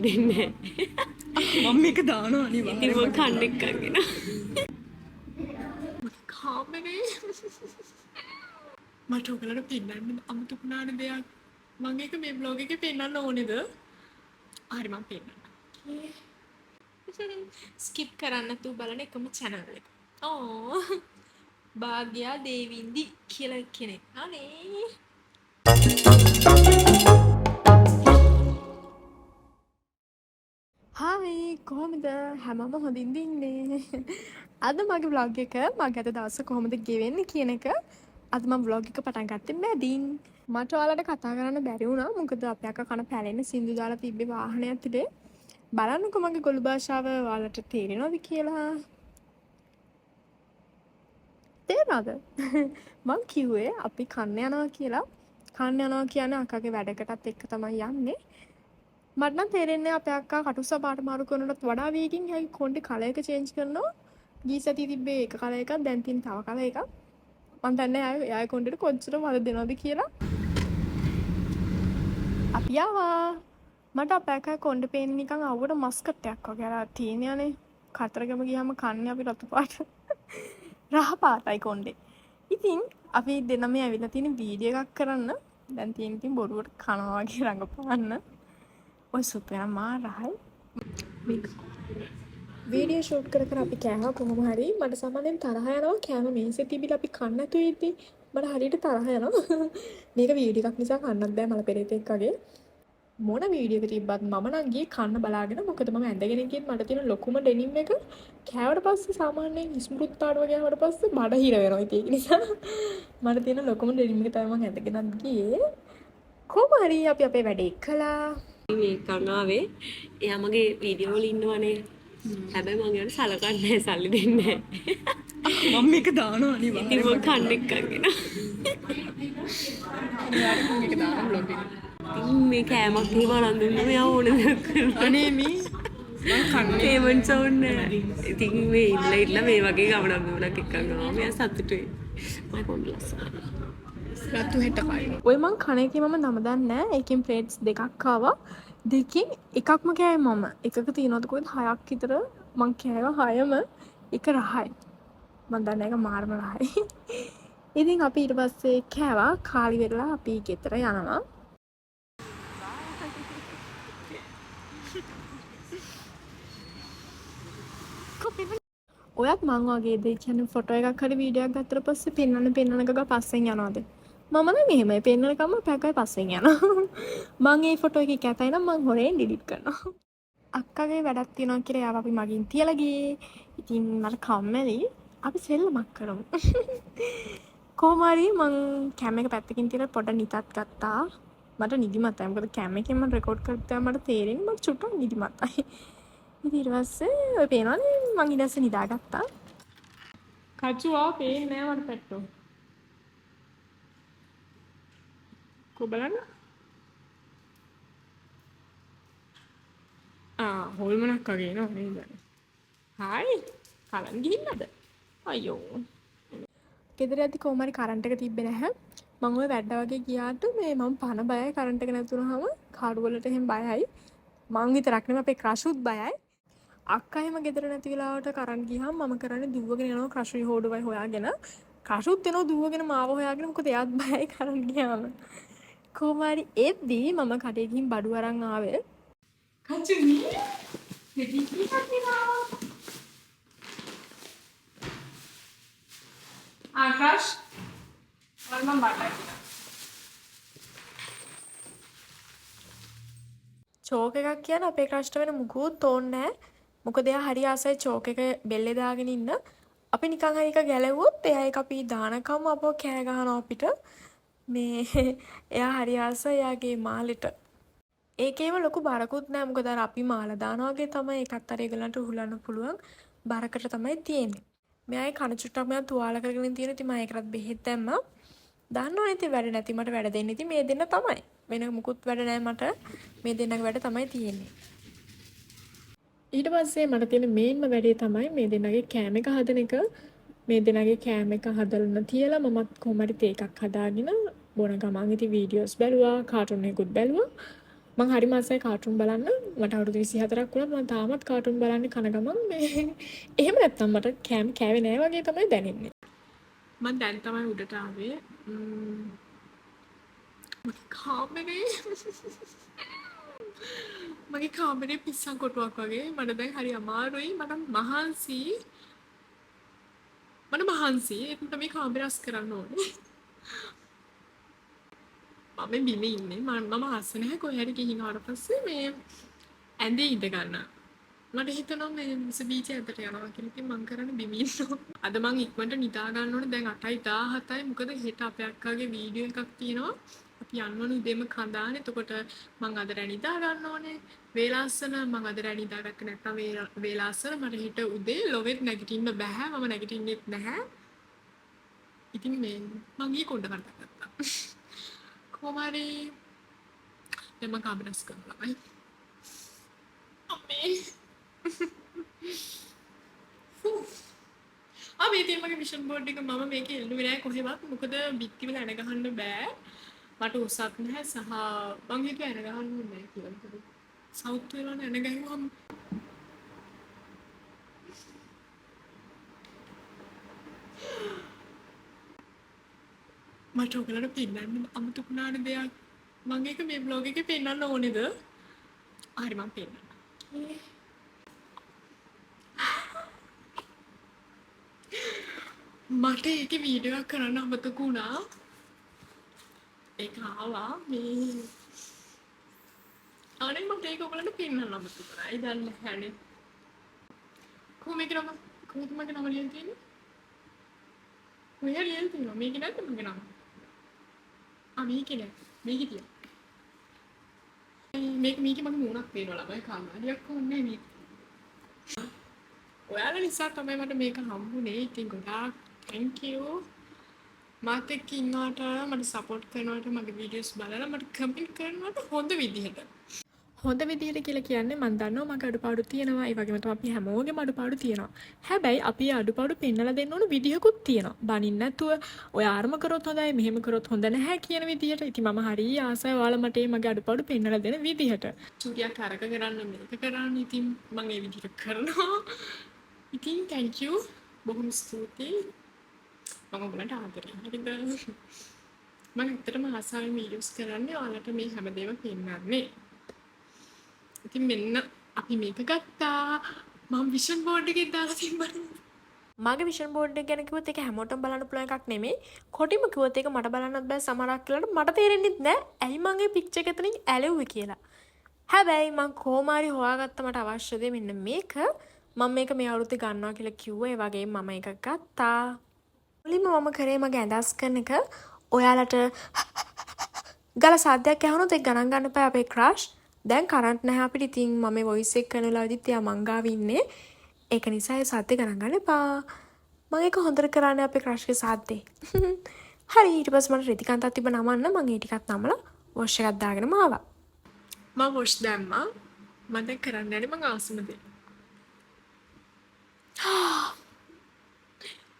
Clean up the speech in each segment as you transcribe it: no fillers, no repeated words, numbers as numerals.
දෙන්නේ මම මේක දානවා අනිවාර්යෙන්. ඉතින් මම කන්න එක්කගෙන කාමනේ. මට ඔයගලට පෙන්නන්න අමුතු පුණාන දෙයක්. මම ඒක මේ බ්ලොග් එකේ පෙන්නන්න ඕනේද? හරි මම පෙන්නන්න. ස්කිප් කරන්න තු බලන එකම channel එක. ඕ භාග්‍යා දේවින්දි කියලා කෙනෙක්. අනේ හායි කොහොමද හැමෝම හොඳින්ද ඉන්නේ? අද මගේ vlog එක මගේ අද දවස කොහොමද ගෙවෙන්නේ කියන එක අද මම vlog එක පටන් ගත්තේ මැදින්. මට ඔයාලට කතා කරන්න බැරි වුණා මොකද අපේ අක්කා කන පැලෙන්න සින්දු දාලා තිබ්බේ වාහනේ ඇතුලේ. බලන්නකෝ මගේ ගොළු භාෂාව ඔයාලට තේරෙනවද කියලා. තේරෙනවද? මං කිව්වේ අපි කන්න යනවා කියලා. කන්න යනවා කියන්නේ අක්කාගේ වැඩකටත් එක්ක තමයි යන්නේ. මට නම් තේරෙන්නේ අපේ අක්කා කටුස්සා පාට මාරු කරනටත් වඩා වේගින් හැයි කොණ්ඩේ කලර් එක චේන්ජ් කරනවා. ගිය සතියේ තිබ්බේ එක කලර් එකක් දැන් තියෙන තව කලර් එකක්. මම දන්නේ එයාගේ කොණ්ඩේට කොච්චර වද දෙනවද කියලා. අපි ආවා. මට අපේ අක්කා කොණ්ඩේ පේන්නේ නිකන් අවුවට මස්කට්ටයක් වගේ අර තියෙනනේ. කතරගම ගියාම කන්නේ අපි රතු පාට. රහ පාටයි කොණ්ඩේ. ඉතින් අපි දෙනම ඇවිල්ලා තියෙන වීඩියෝ එකක් කරන්න. දැන් තියෙන ඉතින් බොරුවට කනවා වගේ රඟපාන්න. ඔය සුපර් මාරයි වීඩියෝ ෂූට් කර කර අපි කෑවා කොහොම හරි මට සාමාන්‍යයෙන් තරහ යනවා කෑම මේසෙ තිබිලා අපි කන්න නැතුව ඉද්දි මට හරියට තරහ යනවා මේක වීඩියෝ එකක් නිසා කන්නත් බෑ මල පෙරේතෙක් වගේ මොන වීඩියෝ එක තිබ්බත් මම නම් ගියේ කන්න බලාගෙන මොකද මම ඇඳගෙන ගියත් මට තියෙන ලොකුම ඩෙනිම් එක කෑවට පස්සේ සාමාන්‍යයෙන් ඉස්මෘත්තාඩ වගේ ආවට පස්සේ බඩ හිර වෙනවා ඉතින් ඒක නිසා මට තියෙන ලොකුම ඩෙනිම් එක තමයි මම ඇඳගෙනත් ගියේ කොහොම හරි අපි අපේ වැඩේ කළා මේ කංගාවේ එයා මගේ වීඩියෝ වල ඉන්නවනේ හැබැයි මම ඒකට සලකන්නේ නැහැ සල්ලි දෙන්නේ නැහැ මම මේක දානවා අනිවාර්යෙන් ඉතින් මම කන්න එක්කගෙන අනිවාර්යෙන් මේක දානවා බ්ලොග් එකේ ඉතින් මේ කෑමක් එහෙම අරන් දුන්නම එයා ඕන දෙයක් කරනවා අනේ මී මම කන්නේ පේමන්ට්ස් ඕනේ ඉතින් මේ ඉන්න මේ වගේ ගමනක් දුන්නක් එක්කන් ගාවා මෙයා සතුටුයි මම කොණ්ඩ ලස්සනයි රතු හෙට කයි ඔය මං කන එකේ මම නම දන්නේ නැහැ ඒකෙන් ප්ලේට්ස් දෙකක් ආවා දෙකෙන් එකක්ම කෑවේ මම එකක තියෙනවද කොහෙද හයක් විතර මං කෑවා හයම එක රහයි මං දන්නේ ඒක මාර්ම රහයි ඉතින් අපි ඊට පස්සේ කෑවා කාලි වෙරලා අපි ගෙදර යනවා ඔයත් මං වගේ දෙයක් කියන්නේ ෆොටෝ එකක් හරි වීඩියෝ එකක් ගත්තට පස්සේ පෙන්නන ගග පස්සෙන් යනවාද මම නම් එහෙමයි පෙන්නනකම පැකයි පස්සෙන් යනවා මං ඒ ෆොටෝ එකේ කැතයි නම් මං හොරෙන් ඩිලීට් කරනවා අක්කගේ වැඩක් තියෙනවා කියලා එයාව අපි මගින් තියලා ගියේ ඉතින් මට කම්මැලි අපි සෙල්ලමක් කරමු කොහොම හරි මං කැම එක පැත්තකින් තියලා පොඩ නිතත් ගත්තා මට නිදිමතයි මොකද කැම එකෙන් මම රෙකෝඩ් කරද්දී මට තේරෙන්නේ මට චුට්ටක් නිදිමතයි ඉතින් ඊට පස්සේ ඔය පේනවනේ මං ඊට පස්සේ නිදාගත්තා කචුවා පේන්නේ නැහැ මට පැට්ටෝ को බලන්න හොල්මනක් වගේ නෝ නේද හායි කලන් ගිහින්නද අයියෝ ගෙදර යද්දි කොහොම හරි කරන්ට් එක තිබ්බේ නැහැ මම ඔය වැඩ වගේ ගියාට මේ මම පන බයයි කරන්ට් එක නැතුනහම කාඩු වලට එහෙම බයයි මං විතරක් නෙමෙයි අපේ ක්‍රෂුත් බයයි අක්කා එහෙම ගෙදර නැති වෙලාවට කරන්ට් ගියාම මම කරන්නේ දුවගෙන යනවා ක්‍රෂුයි හොඩුවයි හොයාගෙන ක්‍රෂුත් එනවා දුවගෙන මාව හොයාගෙන මොකද එයාත් බයයි කරන්ට් ගියාම කොහොමරි එද්දී මම කඩේ ගිහින් බඩු අරන් ආවේ කචුනි දෙවි කීපදිනා ආකාශ වල්මන් බඩයි චෝක් එකක් කියන අපේ ක්‍රෂ්ට වෙන මුකුත් ඕනේ නැහැ මොකද එයා හරි ආසයි චෝක් එක බෙල්ලේ දාගෙන ඉන්න අපි නිකන් හරි එක ගැලවුවොත් එයා ඒක අපි දානකම් අපව කෑ ගහනවා අපිට මේ එයා හරි ආසයි එයාගේ මාළෙට ඒකේම ලොකු බරකුත් නෑ මොකද අර අපි මාළ දානවා වගේ තමයි ඒකත් අර ඒගලන්ට උහුලන්න පුළුවන් බරකට තමයි තියෙන්නේ මෙයාගේ කන චුට්ටක් මම තුවාල කරගෙන තියෙන ඉතින් මම ඒකටත් බෙහෙත් දැම්මා දන්නවනේ ඉතින් වැඩ නැති මට වැඩ දෙන්න ඉතින් මේ දෙන්න තමයි වෙන මුකුත් වැඩ නෑ මට මේ දෙන්නගේ වැඩ තමයි තියෙන්නේ ඊට පස්සේ මට තියෙන මේන්ම වැඩේ තමයි මේ දෙන්නගේ කෑම එක හදන එක මේ දෙන්නගේ කෑම එක හදන්න තියලා මමත් කොහොම හරි තේ එකක් හදාගෙන බොන ගමන් ඉතින් වීඩියෝස් බැලුවා කාටුන් එකකුත් බැලුවා මං හරි මාසයි කාටුන් බලන්න. මට අවුරුදු 24ක් වුණා. මම තාමත් කාටුන් බලන්නේ කන ගමන් මේ එහෙම නැත්තම් මට කෑම කෑවේ නෑ වගේ තමයි දැනෙන්නේ. මං දැන් තමයි උඩට ආවේ. මගේ කාමරේ මගේ කාමරේ පිස්සන් කොටුවක් වගේ. මට දැන් හරි අමාරුයි. මට මහන්සි. ඒකට මේ කාමරේ අස් කරන්න ඕනේ. මම බිම ඉන්නේ. මම අස්ස නැහැ. කොහේ හරි ගිහින් ආවට පස්සේ මේ ඇඳේ ඉඳ ගන්න. මට හිතෙනවා මේ මුස බීච් ඇද්දට යනවා කියලා. ඉතින් මං කරන්නේ බිම ඉන්නවා. අද මං ඉක්මනට නිදා ගන්න ඕනේ. දැන් 8:17යි. මොකද හෙට අපේ අක්කාගේ වීඩියෝ එකක් තියෙනවා. අපි යන්නවනේ උදේම කඳානේ. එතකොට මං අද රැ නිදා ගන්න ඕනේ. වේලාස්සන මං අද රැ නිදාගත්තේ නැත්නම් වේලාස්සන මට හෙට උදේ ලොවෙත් නැගිටින්න බෑ. මම නැගිටින්නෙත් නැහැ. ඉතින් මේ මං ඊ කොණ්ඩ කරගත්තා. කොහොම හරි දැන් මං කාමරස් කරනවා. අම්මේ මේ තියෙන මගේ විෂන් බෝඩ් එක මම මේකේ එල්ලුවේ නැහැ කොහෙවත්. මොකද බිත්තිවල ඇන ගහන්න බෑ. මට උසක් නැහැ සහ මං හිතුවා ඇන ගහන්න ඕනේ නැහැ කියලා. මොකද සවුත් වෙලානේ ඇන ගහුවම මට ඔයගලට පෙන්නන්න අමුතු කුණාන දෙයක්. මං ඒක මේ බ්ලොග් එකේ පෙන්නන්න ඕනේද? හරි මං පෙන්නන්න. මට ඒකේ වීඩියෝ එකක් කරන්න අමතක වුණා. ඒක ආවා මේ අනේ මට ඒක ඔයගලන්ට පෙන්නන්න අමතක වුණා. ඒ දැන් නැහැනේ. කොහොමද මගේ නම ලියලා තියෙන්නේ? කොහේ ලියලා තියෙනවා? මේක නැද්ද මගේ නම? මේකේ නෑ. මේකේ තියෙනවා. මේකේ මගේ මූණක් පේනවා ළමයි කන්නඩියක් ඕනේ මේක. ඔයාලා නිසා තමයි මට මේක හම්බුනේ. ඉතින් ගොඩාක් thank you. මාත් එක්ක ඉන්නවට මට සපෝට් කරනවට මගේ වීඩියෝස් බලලා මට කමෙන්ට් කරනවට හොඳ විදිහට. හොඳ විදිහට කියලා කියන්නේ මම දන්නවා මගේ අඩුපාඩු තියෙනවා. ඒ වගේම තමයි අපි හැමෝගෙම අඩුපාඩු තියෙනවා. හැබැයි අපි අඩුපාඩු පෙන්නලා දෙන්න ඕන විදිහකුත් තියෙනවා. බනින්න නැතුව ඔය ආරම කරොත් හොඳයි මෙහෙම කරොත් හොඳ නැහැ කියන විදිහට. ඉතින් මම හරිය ආසයි ඔයාලා මට මගේ අඩුපාඩු පෙන්නලා දෙන විදිහට. චූටියක් අරක කරන්න මේක කරන්න ඉතින් මම ඒ විදිහට කරනවා. ඉතින් thank you. බොහොම ස්තුතියි. මම ඔයගලන්ට ආදරේ. හරිද? මම ඇත්තටම ආසාවෙන් වීඩියෝස් කරන්නේ ඔයාලට මේ හැමදේම පෙන්නන්නේ. ඉතින් මෙන්න අපි මේක ගත්තා. මම විෂන් බෝඩ් එකේ දාලා තිබ්බනේ. මගේ විෂන් බෝඩ් එක ගැන කිව්වොත් ඒක හැමෝටම බලන්න පුළුවන් එකක් නෙමෙයි. කොටිම කිව්වොත් ඒක මට බලන්නත් බෑ සමහරක් වෙලාවට මට තේරෙන්නෙත් නෑ ඇයි මගේ පික්චර් එක එතනින් ඇලෙව්වේ කියලා. හැබැයි මම කොහොම හරි හොයාගත්ත මට අවශ්‍ය දේ මෙන්න මේක. මම මේක මේ අවුරුද්දේ ගන්නවා කියලා කිව්වා. ඒ වගේම මම ඒක ගත්තා. මුලින්ම මම කරේ මගේ ඇඳස් කරන එක ඔයාලට ගල සාද්දයක් ඇහුනොත් ඒක ගණන් ගන්න එපා අපේ ක්‍රෂ්. දැන් කරන්ට් නැහැ අපිට. ඉතින් මම මේ වොයිස් එක කරන වෙලාවෙදිත් එයා මං ගාව ඉන්නේ. ඒක නිසා ඒ සද්දේ ගණන් ගන්න එපා. මම ඒක හොඳට කරන්නේ අපේ ක්‍රෂ්ගේ සද්දේ. හරි ඊට පස්සේ මට රෙදිකාන්තක් තිබ්බ නමන්න මම ඒ ටිකත් නමලා වොෂ් එකක් දාගෙනම ආවා. මම වොෂ් දැම්මා. මම දැන් කරන්න යන්නේ මං ආසම දේ.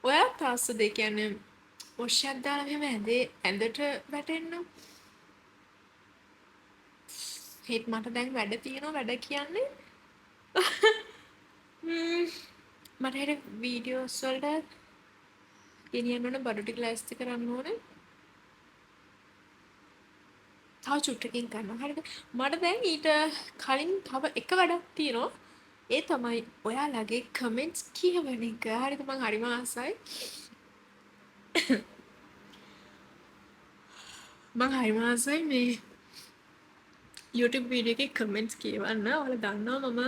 ඔයා තාස්ස දෙ කියන්නේ වොෂ් එකක් දාලා මෙහෙම ඇඳට වැටෙන්න. හෙත් මට දැන් වැඩ තියෙනවා වැඩ කියන්නේ මට හෙට වීඩියෝස් වලට ගෙනියන්න ඕන බඩු ටික ලෑස්ති කරන්න ඕනේ. තව චුට්ටකින් කරනවා. හරිද? මට දැන් ඊට කලින් තව එක වැඩක් තියෙනවා. ඒ තමයි ඔයාලගේ කමෙන්ට්ස් කියවන එක. හරිද? මං හරිම ආසයි. මං හරිම ආසයි මේ YouTube වීඩියෝ එකේ කමෙන්ට්ස් කියවන්න. ඔයාලා දන්නවා මම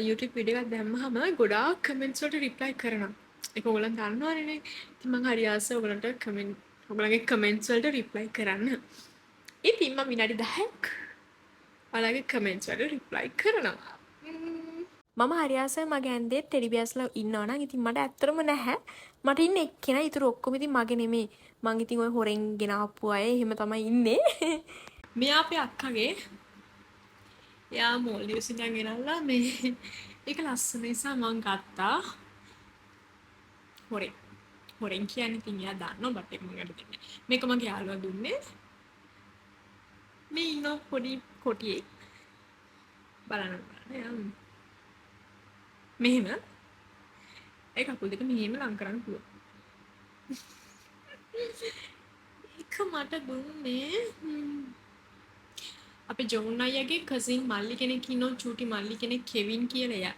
YouTube වීඩියෝ එකක් දැම්මහම ගොඩාක් කමෙන්ට්ස් වලට රිප්ලයි කරනවා. ඒක ඔයගොල්ලන් දන්නවනේ. ඉතින් මං හරි ආසයි ඔයගොල්ලන්ගේ කමෙන්ට්ස් වලට රිප්ලයි කරන්න. ඉතින් මම විනාඩි 10ක් ඔයාලගේ කමෙන්ට්ස් වලට රිප්ලයි කරනවා. මම හරි ආසයි මගේ ඇන්දේ ටෙඩි බියර්ස්ලා ඉන්නවා නම් ඉතින් මට ඇත්තටම නැහැ. මට ඉන්නේ එක්කෙනා ඊටු ඔක්කොම ඉතින් මගේ නෙමෙයි. මං ඉතින් ඔය හොරෙන් ගෙනාපු අය එහෙම තමයි ඉන්නේ. මෙයා අපේ අක්කගේ එයා මෝල්ඩිව්ස් ඉඳන් ගෙනල්ලා මේ ඒක ලස්සන නිසා මං ගත්තා. හොරෙන් කියන්නේ ඉතින් එයා දන්නවා බට් ඒක මම ගන්න දෙන්නේ. මේක මගේ යාළුවා දුන්නේ. මේ ඉන්න පොඩි කොටියෙක්. බලන්න. මෙහෙම. ඒ කකුල් දෙක මෙහෙම ලං කරන්න පුළුවන්. ඒක මට දුන්නේ අපේ ජොන් අයියාගේ කසින් මල්ලි කෙනෙක් ඉන්නවා චූටි මල්ලි කෙනෙක් කෙවින් කියලා එයා.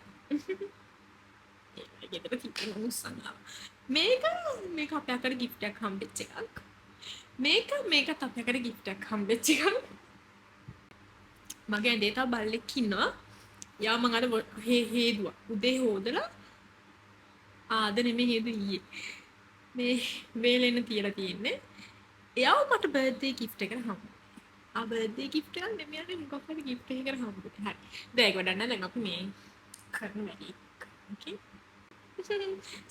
ඒක ගෙදර තිබෙන උස්සනවා. මේක අපේ අකට gift එකක් හම්බෙච්ච එකක්. මේකත් අපේ අකට gift එකක් හම්බෙච්ච එකක්. මගේ ඇඳේ තව බල්ලෙක් ඉන්නවා. යා මං අර හේදුවා. උදේ හොදලා ආද නෙමෙයි හේදු ඊයේ. මේ වේලෙන්න තියලා තියෙන්නේ. එයාව මට බර්ත්ඩේ gift එකකට හම්බුනේ. ආ බර්ත්ඩේ gift එකක් නෙමෙයි මොකක් හරි gift එකකට හම්බුනේ. හරි. දැන් ඒක වඩන්න දැන් අපි මේ කරන වැඩි. ඕකේ.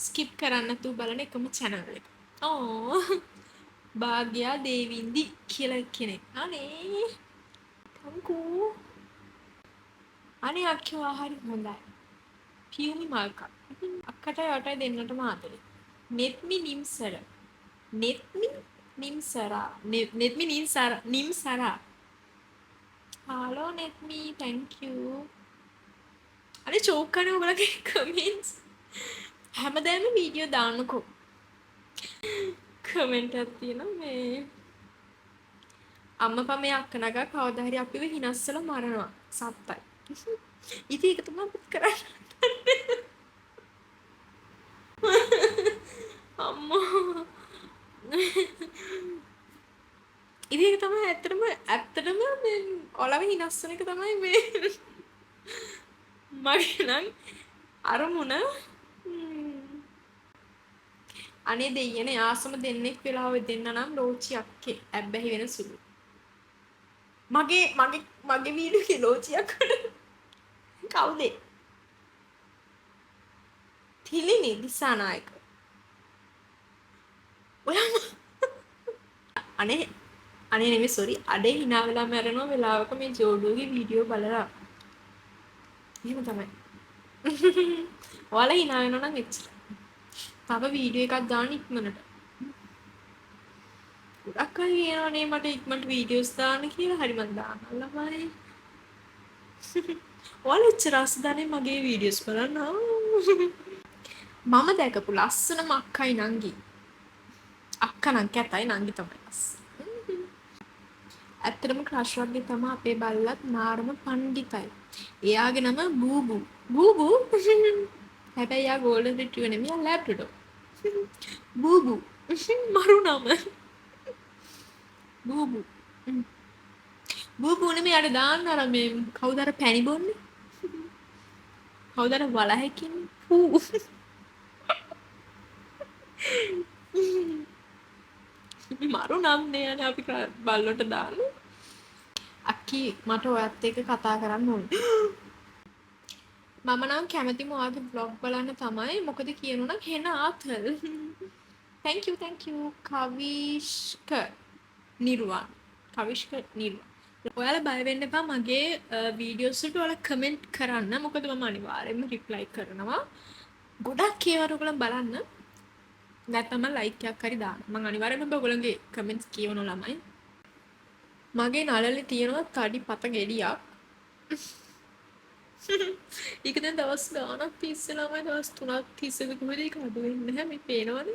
ස්කිප් කරන්න තු බලන එකම channel එක. ඕ භාග්‍යා දේවින්දි කියලා කෙනෙක්. අනේ. තංකෝ. අනේ අක්කෝ හරි හොඳයි. පියුමි මාල්කා. අක්කට යටයි දෙන්නටම ආදරේ. Nethmi Nimsara. Nethmi Nimsara. Hello Nethmi thank you. අනේ චෝක් කරන ඔයගලගේ කමෙන්ට්ස් හැමදාම වීඩියෝ දාන්නකෝ. කමෙන්ට් එකක් තියෙනවා මේ අම්මපා මේ අක්ක නගා කවදා හරි අපිව හිනස්සලා මරනවා. සත්තයි. ඉතින් ඒක තමයි අපිට කරන්න. අම්මා ඉතින් ඒක තමයි ඇත්තටම මේ ඔලව හිනස්සන එක තමයි මේ මගේ නම් අරමුණ. අනේ දෙයියනේ ආසම දෙන්නෙක් වෙලා ඔය දෙන්න නම් ලෝචි අක්කේ ඇබ්බැහි වෙන සුළු. මගේ වීඩියෝ ලෝචි අක්කට කවුද? තිලිනි දිසානායක. ඔයාම අනේ නෙමෙයි සෝරි අඩේ hina වෙලා මැරෙනවා වෙලාවක මේ ජෝඩුවගේ වීඩියෝ බලලා. එහෙම තමයි. ඔයාලා hina වෙනවා නම් එච්චර. තව වීඩියෝ එකක් දාන්න ඉක්මනට. ගොඩක් අය කියනවානේ මට ඉක්මනට වීඩියෝස් දාන්න කියලා. හරි මං දාන්නම් ළමයි. ඔයාලා එච්චර ආසදානේ මගේ වීඩියෝස් බලන්න. මම දැකපු ලස්සනම අක්කයි නංගි. අක්කා නම් කැතයි නංගි තමයි ලස්සන. ඇත්තටම ක්‍රෂ් වගේ තමයි අපේ බල්ලත් මාරම පණ්ඩිතයි. එයාගේ නම බූබු. බූබු. හැබැයි යා ගෝල්ඩන් රිට්‍රීවර් නෙමෙයි යා ලැබ්‍රඩෝර්. බූබු. මරු නම. බූබු. බූබු නෙමෙයි යාට දාන්න අර මේ කවුද අර පැණි බොන්නේ? කවුද අර වලහැකින්? පූ. මරු නම් නේ අනේ අපි බල්ලොට දාන්න. අක්කි මට ඔයත් එක්ක කතා කරන්න ඕනේ. මම නම් කැමතිම ඔයාගේ vlog බලන්න තමයි. මොකද කියනොනම් හෙන ආතල්. thank you කවිෂ්ක නිර්වාණ. ඔයාලා බය වෙන්න එපා මගේ වීඩියෝස් වලට ඔයාලා කමෙන්ට් කරන්න. මොකද මම අනිවාර්යෙන්ම රිප්ලයි කරනවා. ගොඩක් ඒවා ඔයගොල්ලෝ බලන්න. නැත්නම් ලයික් එකක් හරි දාන්න. මම අනිවාර්යෙන්ම ඔයගොල්ලන්ගේ කමෙන්ට්ස් කියවනවා ළමයි. මගේ නළලේ තියෙනවා තඩි පත ගෙඩියක්. ඒක දැන් දවස් ගාණක් තිස්සේ ළමයි දවස් 3ක් තිස්සේද කොහෙද ඒක අඩු වෙන්නේ නැහැ මේ පේනවද?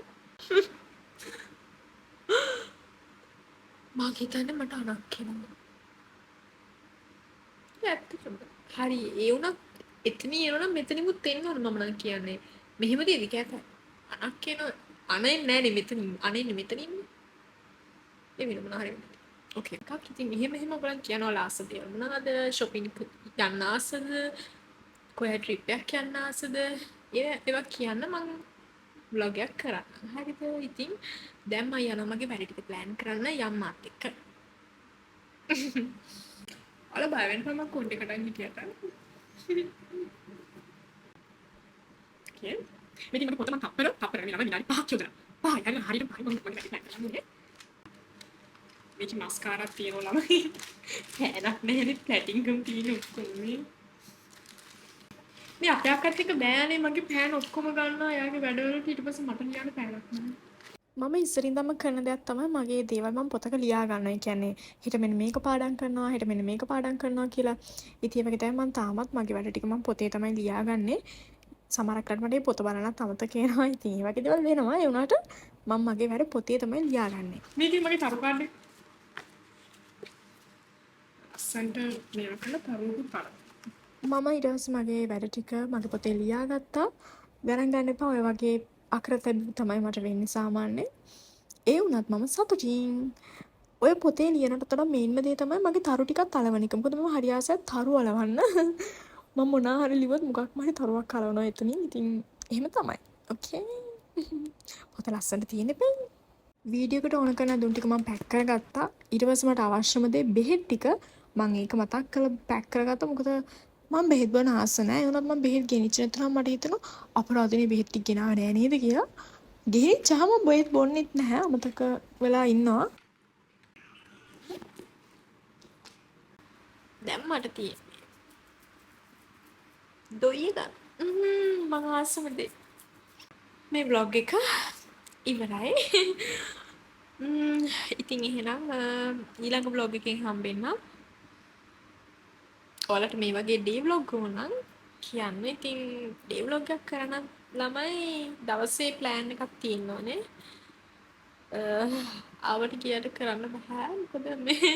මම හිතන්නේ මට අනක් එනවා. ඇත්තටම. හරි ඒ උනත් එතන එනවනම් මෙතනිමුත් එන්න ඕන මම නම් කියන්නේ. මෙහෙම දෙවි කෑතයි. අනක් එන අනේ නෑනේ මෙතන අනේ මෙතනින්. ඒ වෙනම හරි. ඕකේ. එකක් ඉතින් මෙහෙම ඔයගොල්ලන් කියනවා ලාස්ට් දේවල් මොනවාද? shopping යන්න ආසද? කොහෙද trip එකක් යන්න ආසද? ඒවා කියන්න මම vlog එකක් කරන්න. හරිද? ඉතින් දැන් මම යනවා මගේ වැඩ ටික plan කරන්න යම්මාත් එක්ක. ඔයාලා බය වෙන්න මම කොන්ඩ එකට හිටියට. ඕකේ. මෙතන මට පොතම තප්පර විනාඩි 5ක් යොදලා. 5 යන හරියට 5 මම වැඩ plan කරන්නේ. මේක මස්කාරා තියෙනවා ළමයි. පෑනක් නැහැනේ ප්ලැටින්ගම් තියෙන ඔක්කොම මේ අපේ අක්කත් එක්ක බෑනේ මගේ පෑන් ඔක්කොම ගන්නවා. එයාගේ වැඩවලට ඊට පස්සේ මට ලියන්න පෑනක් නැහැ. මම ඉස්සරින්දම කරන දෙයක් තමයි මගේ දේවල් මම පොතක ලියා ගන්නවා. ඒ කියන්නේ හෙට මෙන්න මේක පාඩම් කරනවා, හෙට මෙන්න මේක පාඩම් කරනවා කියලා. ඉතින් ඒ වගේ තමයි මම තාමත් මගේ වැඩ ටික මම පොතේ තමයි ලියාගන්නේ. සමහරක් වෙලාවට මට මේ පොත බලන්නත් අමතක වෙනවා. ඉතින් ඒ වගේ දේවල් වෙනවා. ඒ වුණාට මම මගේ වැඩ පොතේ තමයි ලියාගන්නේ. මේකේ මගේ තරු කාඩ් එක අස්සන්ට මේවා කරලා තරුවකුත් පාඩම්. මම ඊට පස්සේ මගේ වැඩ ටික මගේ පොතේ ලියාගත්තා. ගණන් ගන්න එපා. ඔය වගේ අක්‍රතැබ්බ තමයි මට වෙන්නේ සාමාන්‍යයෙන්. ඒ වුණත් මම සතුටින් ඔය පොතේ ලියනට වඩා මේන්ම දේ තමයි මගේ තරු ටිකක් අලවන එක. මොකද මම හරි ආසයි තරු අලවන්න. මම මොනවා හරි ලිව්වොත් මොකක්ම හරි තරුවක් අලවනවා එතනින්. ඉතින් එහෙම තමයි. ඕකේ. පොත ලස්සනට තියෙන බෑ. වීඩියෝ එකට ඕන කරන දුන් ටික මම පැක් කරගත්තා. ඊට පස්සේ මට අවශ්‍යම දේ බෙහෙත් ටික මම ඒක මතක් කරලා පැක් කරගත්තා. මොකද මම බෙහෙත් බොන ආස නැහැ. ඒ වුණත් මම බෙහෙත් ගෙනිච්ච නැත්නම් මට හිතෙනවා අපරාධනේ බෙහෙත් ටික ගෙනාවේ නෑ නේද කියලා. ගෙනිච්චාම බෙහෙත් බොන්නෙත් නැහැ. අමතක වෙලා ඉන්නවා. දැන් මට තියෙන්නේ දොයි ගන්න. මම ආසම දේ. මේ vlog එක ඉවරයි. ඉතින් එහෙනම් ඊළඟ vlog එකෙන් හම්බෙන්න. ඔයාලට මේ වගේ day vlog ඕනනම් කියන්න. ඉතින් day vlog එකක් කරන්න ළමයි දවසේ plan එකක් තියෙන්න ඕනේ. ආවට ගියට කරන්න බෑ. මොකද මේ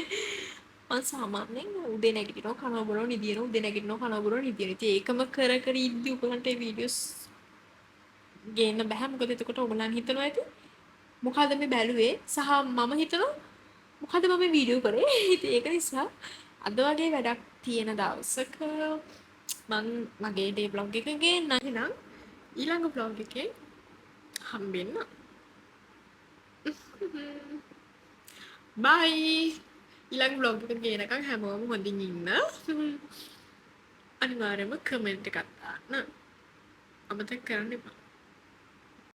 මම සාමාන්‍යයෙන් උදේ නැගිටිනවා කනවා බොනවා නිදිනවා උදේ නැගිටිනවා කනවා බොනවා නිදිනවා. ඉතින් ඒකම කර කර ඉද්දි උගලන්ට ඒ වීඩියෝස් ගේන්න බෑ. මොකද එතකොට ඔයගලන් හිතනවා ඇති මොකද මේ බැලුවේ සහ මම හිතනවා මොකද මම වීඩියෝ කරේ. ඉතින් ඒක නිසා අද වගේ වැඩක් තියෙන දවසක මම මගේ ඩේ vlog එක ගේන්න. එහෙනම් ඊළඟ vlog එකේ හම්බෙන්න. බයි. ඊළඟ vlog එක ගේනකම් හැමෝම හොඳින් ඉන්න. අනිවාර්යයෙන්ම කමෙන්ට් එකක් දාන්න. අමතක කරන්න එපා.